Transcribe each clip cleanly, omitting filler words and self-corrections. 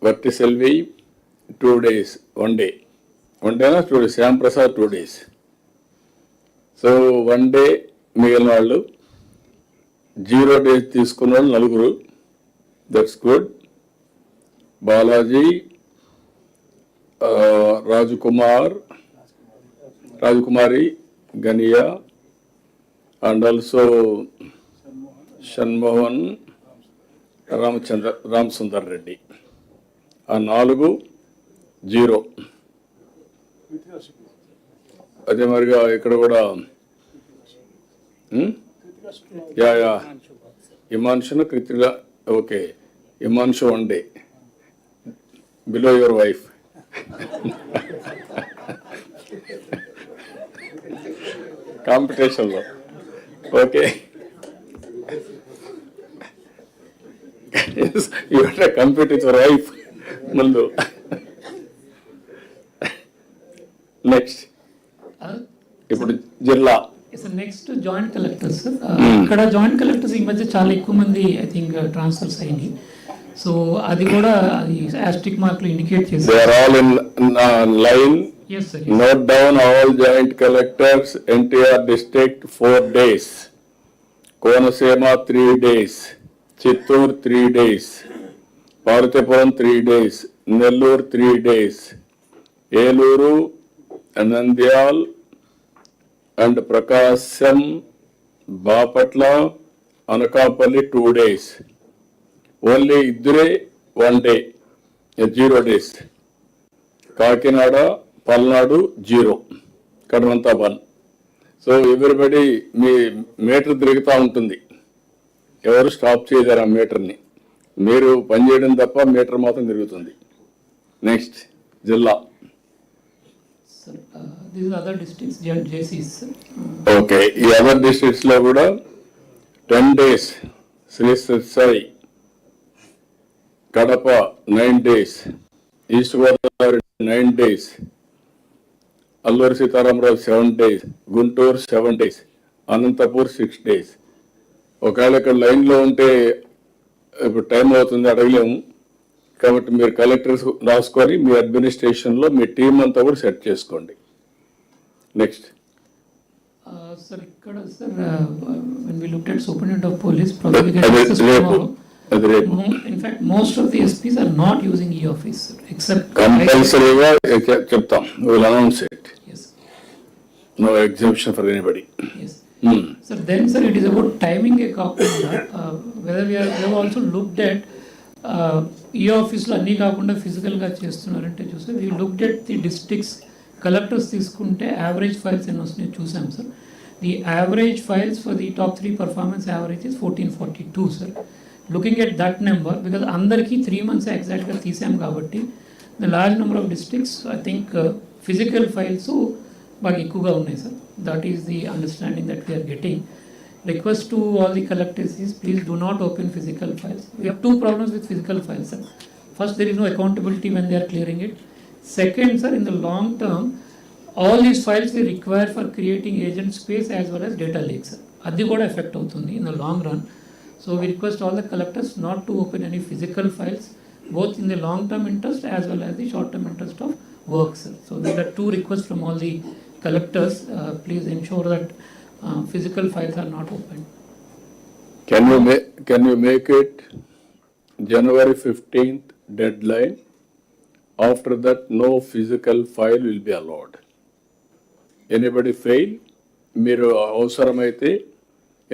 Vertiselvi 2 days, 1 day. 1 day, 2 days. Shyam Prasad 2 days. So 1 day మిగిలిన వాళ్ళు 0 days తీసుకున్న వాళ్ళు నలుగురు. That's good. Balaji, Rajakumari, Ganiya, and also Shanmohan, Ramasundar Reddy. ఆ 4 0. అదే మరిగా ఇక్కడ కూడా హిమాంశును కృతిగా. Okay, Himanshu 1 day below your wife. కాంపిటీషన్లో. Okay, you compete with your wife ముందు. నెక్స్ట్ ఇప్పుడు జిల్లా నెక్స్ట్ జాయింట్ కలెక్టర్స్. ఇక్కడ జాయింట్ కలెక్టర్స్ ఈ మధ్య చాలా ఎక్కువ మంది ఐ థింక్ ట్రాన్స్ఫర్స్ అయినాయి. సో అది కూడా ఆస్ట్రిక్ మార్కులు ఇండికేట్ చేసి they are all in line. Note down all joint collectors. NTR district 4 days, Konaseema 3 days, Chittoor 3 days, Parvathipuram 3 days, Nellore 3 days, Eluru, Nandyal and Prakasam, Bapatla, Anakapalli 2 days. Only ఇద్దరే 1 day, 0 days. కాకినాడ, పల్నాడు 0, కడమంతా 1. సో ఎవ్రీబడి మీ మీటర్ తిరుగుతూ ఉంటుంది. ఎవరు స్టాప్ చేయలేరు ఆ మీటర్ని. మీరు పనిచేయడం తప్ప మీటర్ మాత్రం తిరుగుతుంది. నెక్స్ట్ జిల్లా. ఓకే, ఈ అదర్ డిస్ట్రిక్ట్స్ లో కూడా 10 days. Sri Sathya Sai, Kadapa 9 days, east Godavari 9 days, Alluri Sitarama Raju 7 days, Guntur 7 days, Anantapur 6 days. ఒకవేళ ఇక్కడ లైన్లో ఉంటే ఇప్పుడు టైం అవుతుంది, అడగలేము. కాబట్టి మీరు కలెక్టర్స్ రాసుకొని మీ అడ్మినిస్ట్రేషన్లో మీ టీం అంతా కూడా సెట్ చేసుకోండి. నెక్స్ట్ సార్, ఇక్కడ sir when we looked at superintendent of police, in fact most of the SPs are not using e-office except కంపల్సరీగా చెప్తాం. we'll announce it. Yes, no exemption for anybody. Yes. Sir, then sir, it is about timing a copy. Whether we have also looked at e-office లో అన్నీ కాకుండా ఫిజికల్గా చేస్తున్నారంటే చూస్తే we looked at the districts. Collectors తీసుకుంటే average files ఎన్ని వస్తున్నాయో చూసాం sir. The average files for the top 3 performance average is 1442 sir. Looking at that number, because అందరికీ 3 months ఎగ్జాక్ట్గా తీసాం కాబట్టి the large number of districts I think physical files బాగా ఎక్కువగా ఉన్నాయి sir. That is the understanding that we are getting. Request to all the collectors is please do not open physical files. We have 2 problems with physical files sir. First, there is no accountability when they are clearing it. Second sir, in the long term all these files will require for creating agent space as well as data lakes sir. Adi kuda effect avutundi in the long run. So we request all the collectors not to open any physical files, both in the long term interest as well as the short term interest of work sir. So there are 2 requests from all the collectors. Please ensure that physical files are not opened. Can you make it January 15th deadline? After that, no physical file will be allowed. Anybody fail, మీరు అవసరమైతే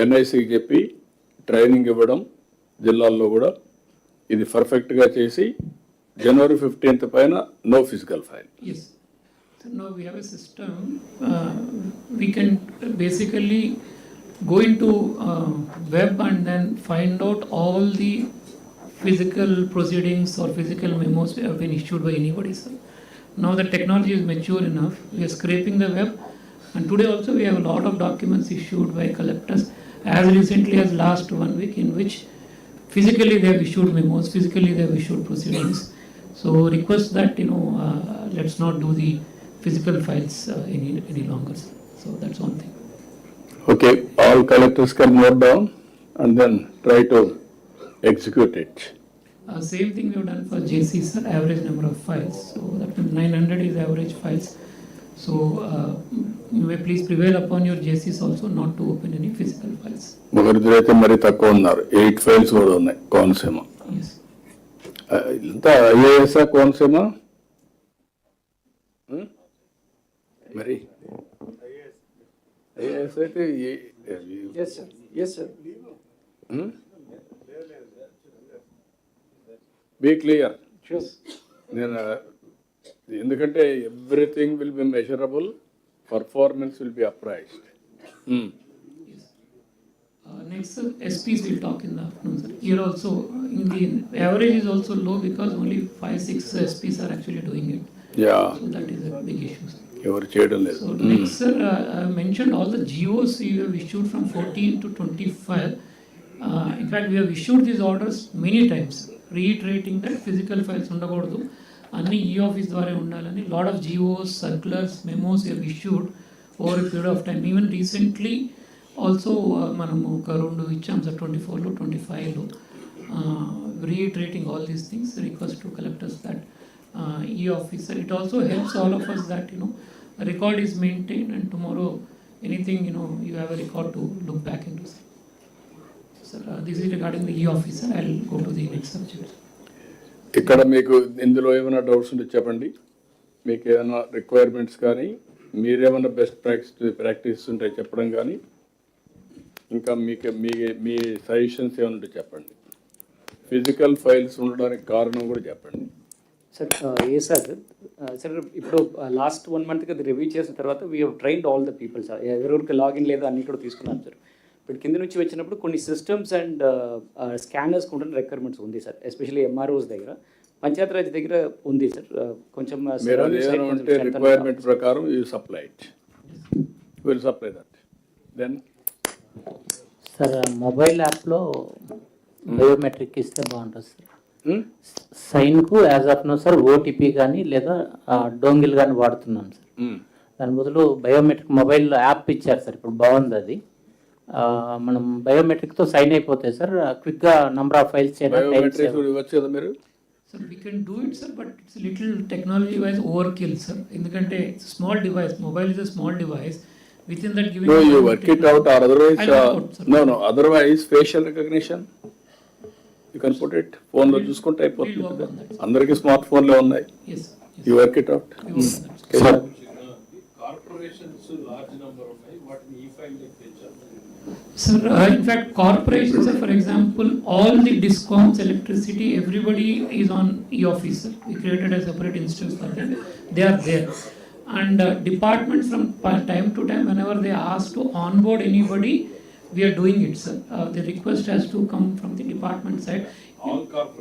ఎన్ఐసికి చెప్పి training ఇవ్వడం జిల్లాల్లో కూడా ఇది పర్ఫెక్ట్గా చేసి January 15th పైన no physical file. Yes. So now we have a system. We can basically go into web and then find out all the physical proceedings or physical memos have been issued by anybody sir. Now the technology is mature enough. We are scraping the web, and today also we have a lot of documents issued by collectors as recently as last 1 week, in which physically they have issued memos, physically they have issued proceedings. So request that let's not do the physical files any longer sir. So that's one thing. Okay, all collectors can note down and then try to execute it. Same thing we have done for JC, sir, average number of files. So that means 900 is average files. So you may please prevail upon your JCs also not to open any physical files. ఒకరిద్దరైతే మరి తక్కువ ఉన్నారు, 8 files కూడా ఉన్నాయి Konaseema. Yes. ఇంత IAS Konaseema మరి IAS అయితే Yes, sir. Yes, sir. Be clear. Sure. నేను ఎందుకంటే everything will be measurable, performance will be appraised. Next, sir, SPs will talk in the afternoon, sir. Here also, in the average is also low because only 5-6 SPs are actually doing it. Yeah, So that is a big issue, sir. ఎవరు చేయడం లేదు. So next, sir, I mentioned all the GOs you have issued from 14 to 25. In fact, we have issued these orders many times, reiterating that physical files ఉండకూడదు, అన్ని e-office ద్వారా ఉండాలని. Lot of GOs, circulars, memos we have issued over a period of time. Even recently also మనము ఒక 2 ఇచ్చాం sir, 24లో 25లో, reiterating all these things, request to collectors that e-officer. It also helps all of us that a record is maintained and tomorrow anything you have a record to look back into. Sir, this is regarding the e-officer. I'll go to the next subject. ఇక్కడ మీకు ఇందులో ఏమైనా doubts ఉంటే చెప్పండి. మీకు ఏమైనా requirements కానీ, మీరేమైనా బెస్ట్ ప్రాక్టీస్ ఉంటే చెప్పడం కానీ, ఇంకా మీకు మీ సజెషన్స్ ఏమైనా ఉంటే చెప్పండి. ఫిజికల్ ఫైల్స్ ఉండడానికి కారణం కూడా చెప్పండి. సార్ ఏ సార్ సార్ ఇప్పుడు లాస్ట్ 1 month అది రివ్యూ చేసిన తర్వాత we have trained all the people sir. ఎవరెవరికి లాగిన్ లేదు అన్నీ కూడా తీసుకున్నాం సార్. ఇప్పుడు కింద నుంచి వచ్చినప్పుడు కొన్ని సిస్టమ్స్ అండ్ స్కానర్స్ కూడా రిక్వైర్మెంట్స్ ఉంది సార్, ఎస్పెషల్లీ ఎంఆర్ఓస్ దగ్గర, పంచాయతీరాజ్ దగ్గర ఉంది సార్. కొంచెం మీరు అంటే రిక్వైర్మెంట్ ప్రకారం you supply it, will supply that. Then sir mobile యాప్లో బయోమెట్రిక్ ఇస్తే బాగుంటుంది సార్. సైన్కు as of now sir OTP కానీ లేదా డోంగిల్ కానీ వాడుతున్నాం సార్. దాని బదులు బయోమెట్రిక్ మొబైల్ యాప్ ఇచ్చారు సార్, ఇప్పుడు బాగుంది అది. మనం బయోమెట్రిక్తో సైన్ అయిపోతాయి సార్, క్విక్గా నంబర్ ఆఫ్ ఫైల్స్ బయోమెట్రిక్ ఇవ్వచ్చు కదా మీరు. Sir, we can do it, sir, but it's a little technology-wise overkill, sir. ఎందుకంటే it's a small device. Mobile is a small device. Within that given. No, you work it out, or otherwise, I'll work out, sir. no, otherwise facial recognition. You can put it. Phone లో చూసుకుంటే అయిపోతుంది. We'll work on that, sir. అందరికి smart ఫోన్లే ఉన్నాయి. Yes, sir. Yes, You work it out. we work on that, sir. Corporations large number of what e-file literature. Sir, in fact, corporations, sir, for example, all the discoms, electricity, everybody is on e-office, sir. We created a separate instance for them. They are there. And departments from time to time, whenever they ask to onboard anybody, we are doing it, sir. The request has to come from the department side. All corporations